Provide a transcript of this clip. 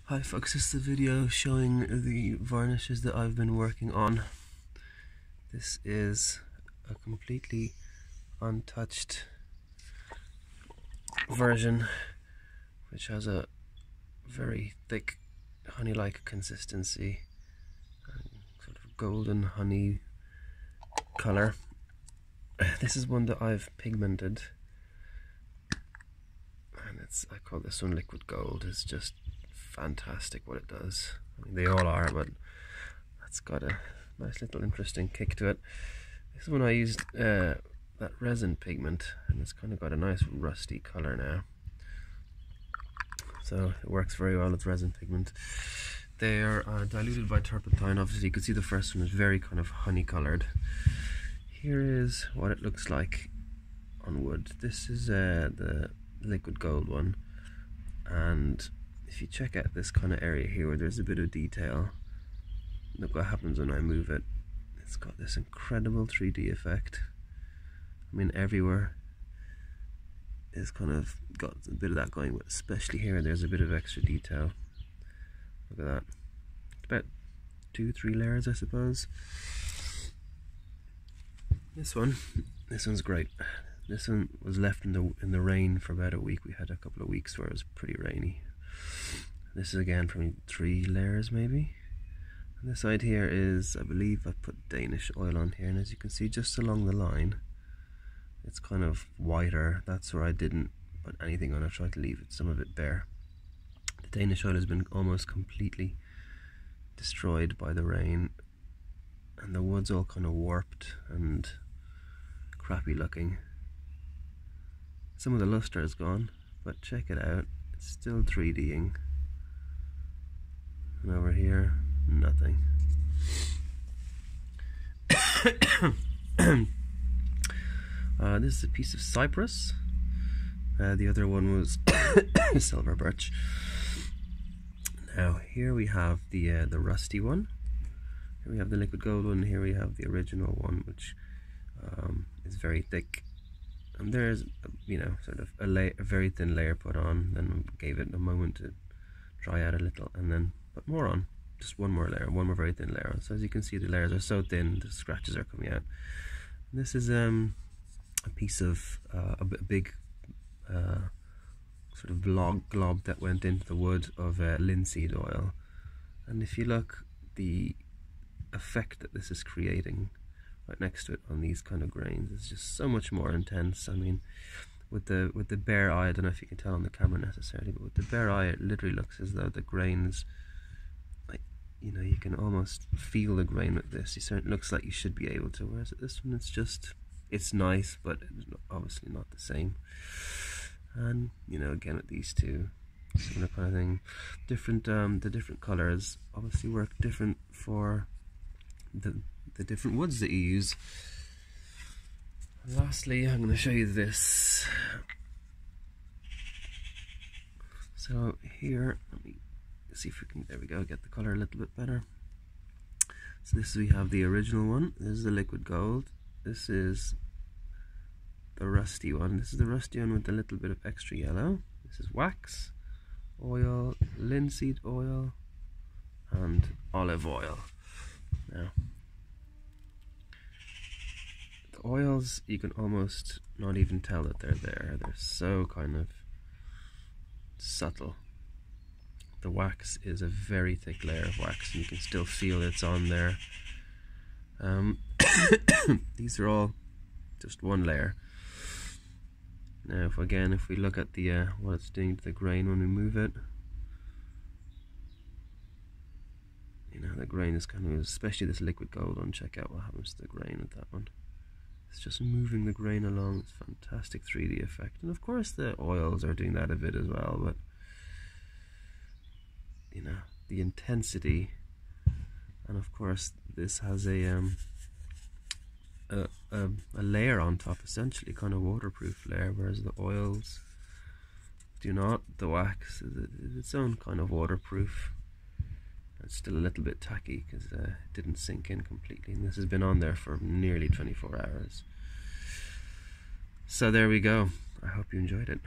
Hi folks, this is a video showing the varnishes that I've been working on. This is a completely untouched version which has a very thick honey-like consistency and sort of golden honey color. This is one that I've pigmented, and I call this one liquid gold. It's just fantastic what it does. I mean, they all are, but that's got a nice little interesting kick to it. This one I used that resin pigment, and it's kind of got a nice rusty color now, so it works very well with resin pigment. They are diluted by turpentine. Obviously you can see the first one is very kind of honey colored. Here is what it looks like on wood. This is the liquid gold one, and if you check out this kind of area here where there's a bit of detail, look what happens when I move it. It's got this incredible 3D effect. I mean, everywhere is kind of got a bit of that going, but especially here there's a bit of extra detail. Look at that. It's about 2-3 layers, I suppose. This one's great. This one was left in the rain for about a week. We had a couple of weeks where it was pretty rainy. This is again from 3 layers maybe. And this side here is, I believe I put Danish oil on here, and as you can see just along the line it's kind of whiter. That's where I didn't put anything on. I tried to leave some of it bare. The Danish oil has been almost completely destroyed by the rain, and the wood's all kind of warped and crappy looking. Some of the luster is gone, but check it out, it's still 3D'ing. And over here, nothing. This is a piece of cypress. The other one was silver birch. Now here we have the rusty one. Here we have the liquid gold one. Here we have the original one, which is very thick. And there's, you know, sort of a very thin layer put on. Then gave it a moment to dry out a little, and then put more on. Just one more layer, one more very thin layer. So as you can see, the layers are so thin, the scratches are coming out. And this is a piece of a big sort of glob that went into the wood of linseed oil. And if you look, the effect that this is creating right next to it on these kind of grains is just so much more intense. I mean, with the bare eye, I don't know if you can tell on the camera necessarily, but with the bare eye it literally looks as though the grains, like, you know, you can almost feel the grain with this. It looks like you should be able to, whereas this one it's nice, but it's obviously not the same. And you know, again with these two, similar kind of thing. Different the different colors obviously work different for the different woods that you use. And lastly, I'm going to show you this. So here, let me see if we can, there we go, get the color a little bit better. So this, we have the original one. This is the liquid gold. This is the rusty one. This is the rusty one with a little bit of extra yellow. This is wax, oil, linseed oil, and olive oil. Now, the oils, you can almost not even tell that they're there. They're so kind of subtle. The wax is a very thick layer of wax, and you can still feel it's on there. These are all just one layer. Now, if we look at the what it's doing to the grain when we move it, you know, the grain is kind of, especially this liquid gold one, check out what happens to the grain with that one. It's just moving the grain along. It's a fantastic 3D effect. And of course the oils are doing that a bit as well, but you know, the intensity. And of course this has a layer on top, essentially kind of waterproof layer, whereas the oils do not. The wax is its own kind of waterproof. It's still a little bit tacky because it didn't sink in completely, and this has been on there for nearly 24 hours. So there we go. I hope you enjoyed it.